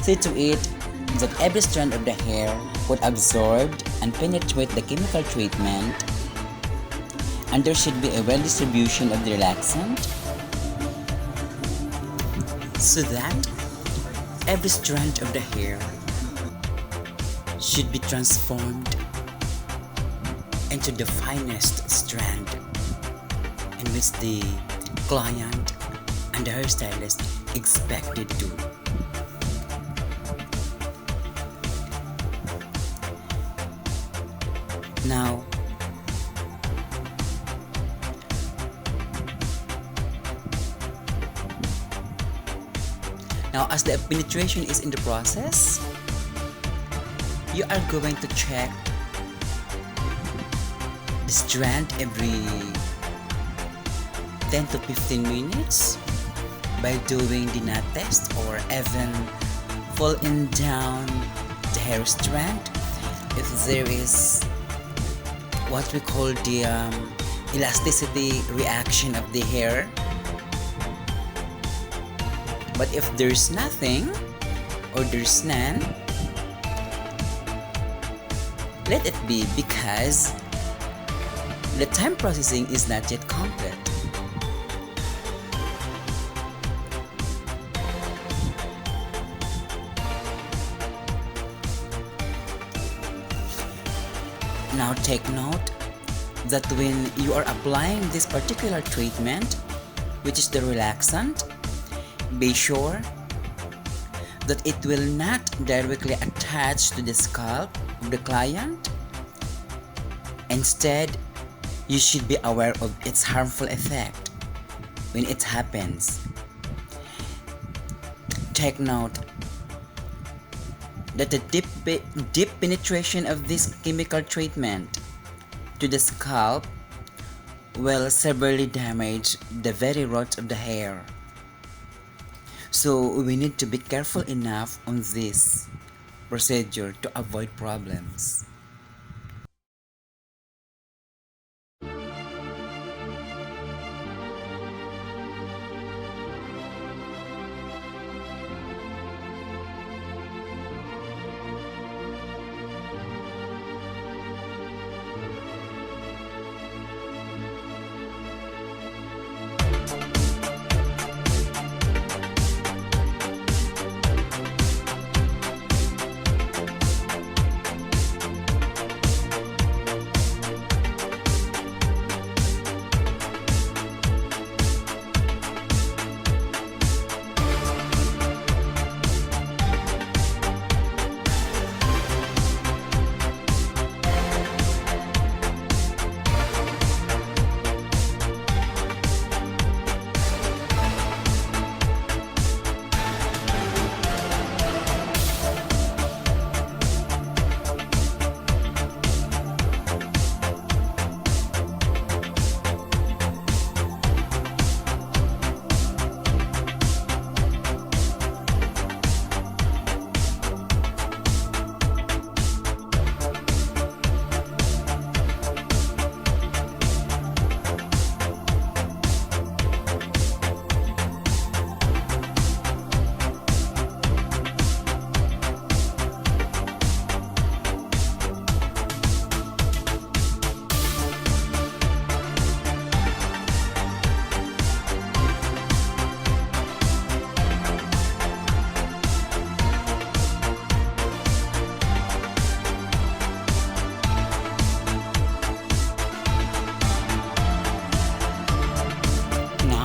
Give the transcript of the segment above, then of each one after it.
See to it that every strand of the hair would absorb and penetrate the chemical treatment, and there should be a well distribution of the relaxant so that every strand of the hair should be transformed into the finest strand in which the client and the hairstylist expected to. Now, as the penetration is in the process, you are going to check the strand every 10 to 15 minutes by doing the knot test, or even pulling down the hair strand if there is what we call the elasticity reaction of the hair. But if there's nothing or there's none, let it be, because the time processing is not yet complete. Now take note that when you are applying this particular treatment, which is the relaxant, be sure that it will not directly attach to the scalp of the client. Instead, you should be aware of its harmful effect when it happens. Take note that the deep penetration of this chemical treatment to the scalp will severely damage the very roots of the hair. So we need to be careful enough on this procedure to avoid problems.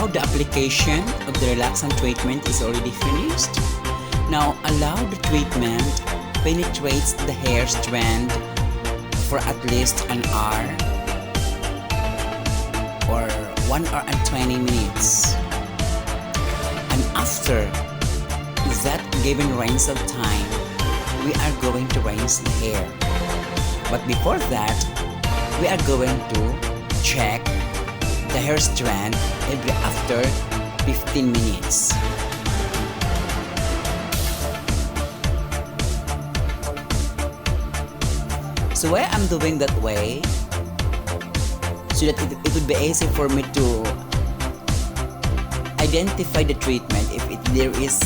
Now the application of the relaxant treatment is already finished. Now allow the treatment penetrates the hair strand for at least an hour or 1 hour and 20 minutes. And after that given range of time, we are going to rinse the hair. But before that, we are going to check the hair strand every after 15 minutes. So why I'm doing that way, so that it would be easy for me to identify the treatment if there is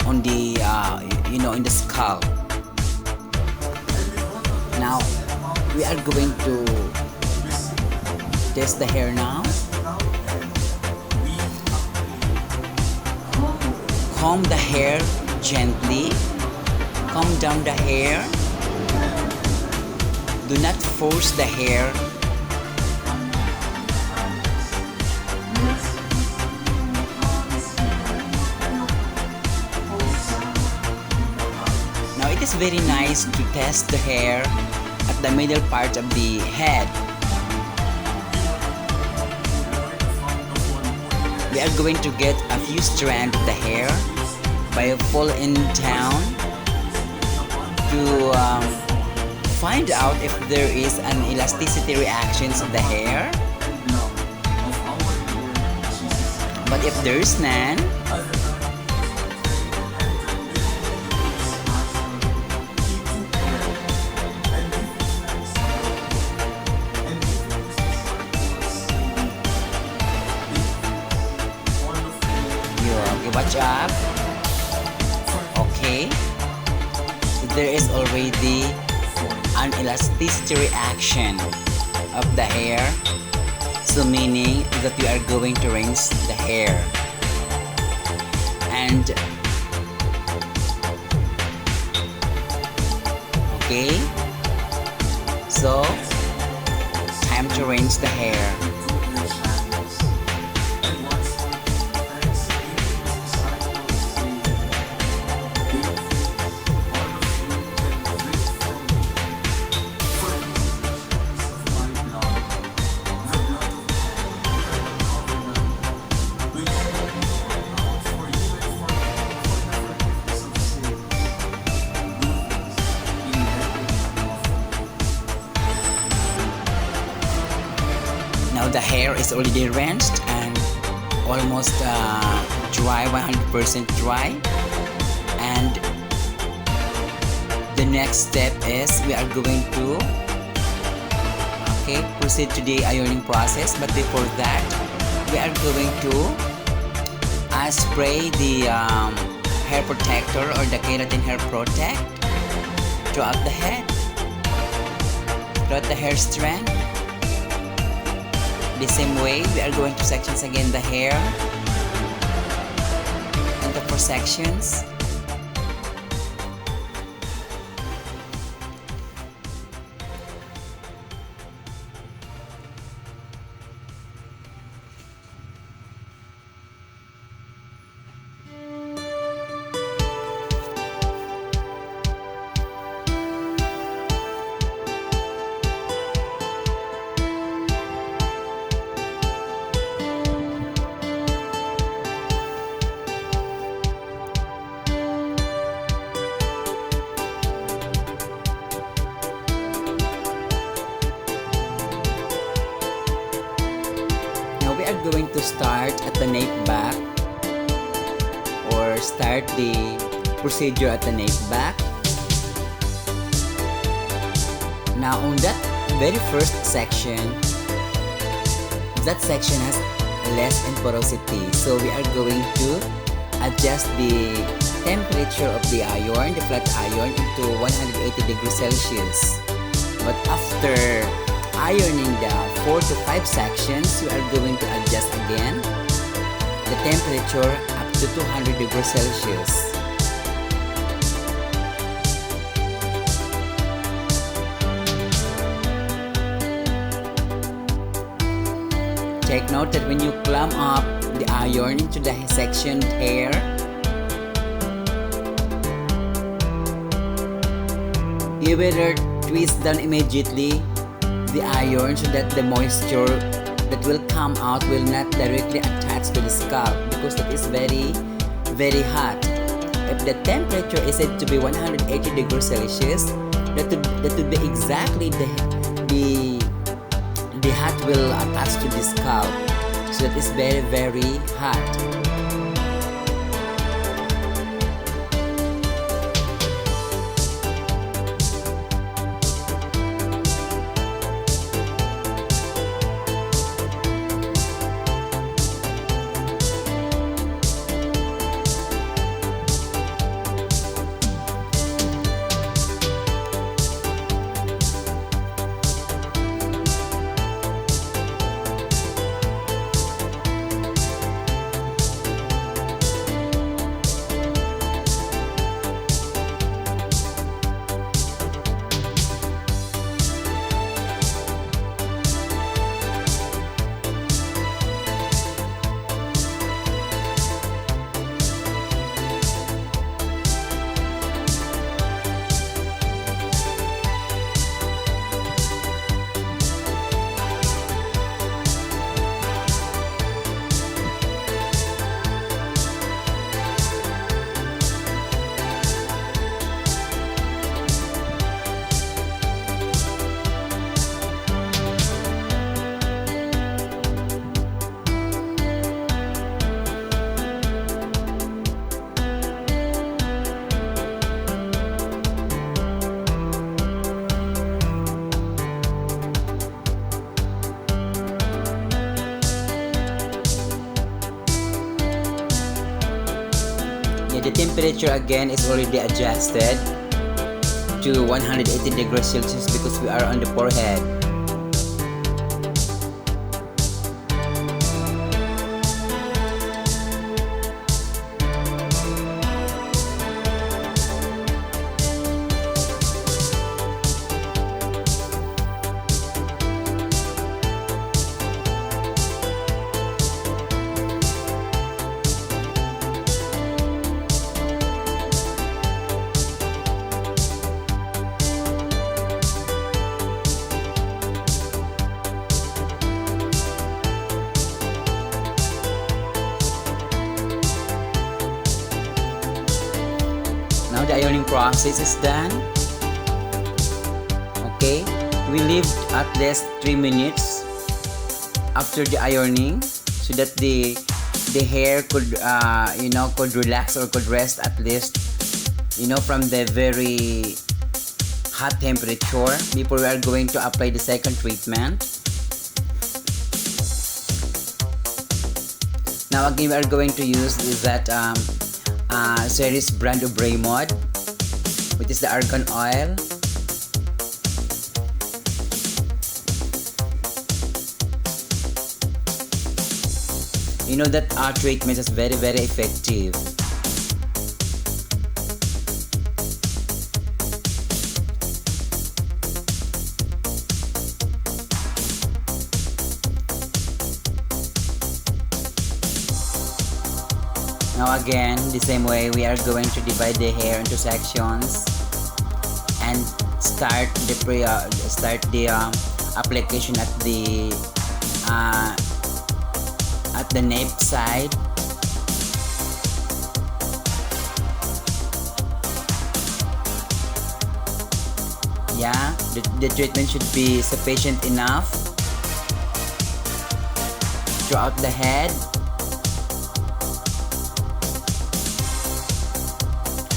on the in the scalp. Now we are going to test the hair now. Comb the hair gently. Comb down the hair. Do not force the hair. Now it is very nice to test the hair at the middle part of the head. We are going to get a few strands of the hair by pulling down to find out if there is an elasticity reactions of the hair. But if there is none, you watch up. Okay, there is already an elasticity reaction of the hair, so meaning that we are going to rinse the hair. And okay, so time to rinse the hair. Now the hair is already rinsed and almost dry, 100% dry. And the next step is we are going to proceed to the ironing process. But before that, we are going to spray the hair protector or the keratin hair protect throughout the head, throughout the hair strand. The same way, we are going to sections again the hair into 4 sections. We are going to start at the nape back, or start the procedure at the nape back. Now on that very first section, that section has less in porosity, so we are going to adjust the temperature of the iron, the flat iron, into 180 degrees Celsius. But after ironing the 4 to 5 sections, we are going to adjust again the temperature up to 200 degrees Celsius. Take note that when you clamp up the iron into the sectioned hair, you better twist down immediately the iron so that the moisture that will come out will not directly attach to the scalp, because that is very, very hot. If the temperature is said to be 180 degrees Celsius, that would be exactly the hot will attach to the scalp. So that is very, very hot. temperature again is already adjusted to 180 degrees Celsius because we are on the forehead. Now the ironing process is done. Okay, we leave at least 3 minutes after the ironing so that the hair could could relax or could rest at least from the very hot temperature before we are going to apply the second treatment. Now again we are going to use that series brand of rebond, which is the argan oil. You know that our treatment is very effective. Now again, the same way we are going to divide the hair into sections and start the application at the nape side. Yeah, the treatment should be sufficient enough throughout the head.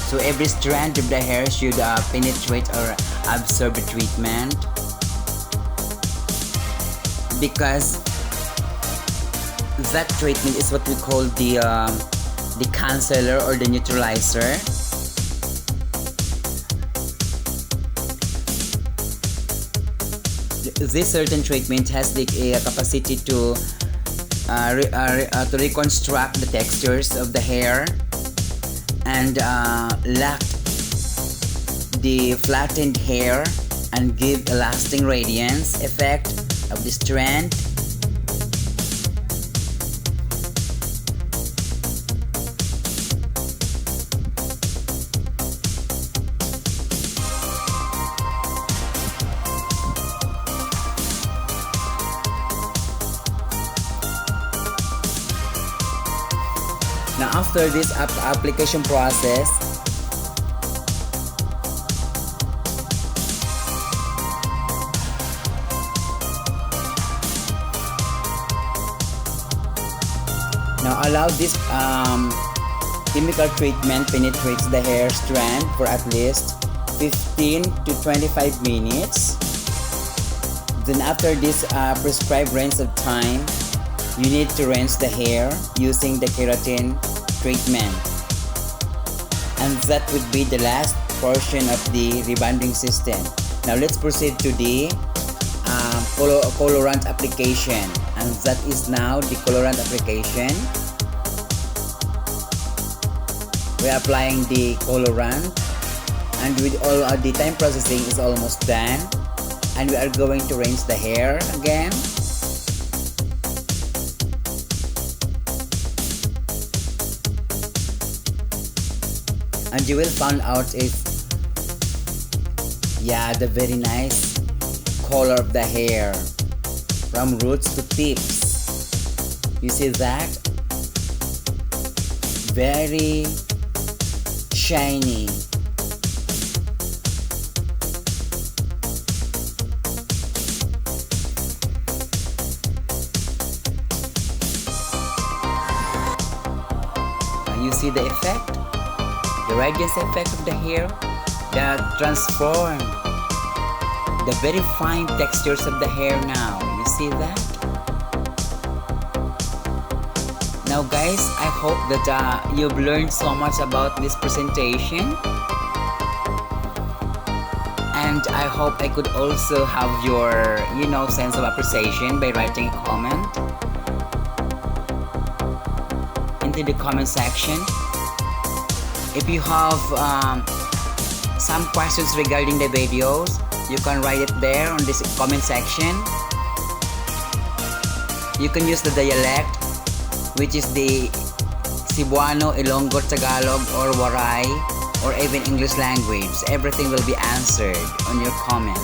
So every strand of the hair should penetrate or absorb the treatment, because that treatment is what we call the canceller or the neutralizer. This certain treatment has the capacity to reconstruct the textures of the hair and lock the flattened hair and give a lasting radiance effect of the strand. Now after this application process, now allow this chemical treatment penetrates the hair strand for at least 15 to 25 minutes. Then after this prescribed rinse of time, you need to rinse the hair using the keratin treatment. And that would be the last portion of the rebonding system. Now let's proceed to the colorant application. And that is now the colorant application. We're applying the colorant, and with all the time processing is almost done. And we are going to rinse the hair again. And you will find out is the very nice color of the hair from roots to tips. You see that? Very shiny. You see the effect? The radiance effect of the hair that transform the very fine textures of the hair now. You see that? Now guys, I hope that you've learned so much about this presentation. And I hope I could also have your, sense of appreciation by writing a comment into the comment section. If you have some questions regarding the videos, you can write it there on this comment section. You can use the dialect, which is the Cebuano, Ilonggo, Tagalog, or Waray, or even English language. Everything will be answered on your comment.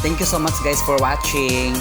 Thank you so much guys for watching.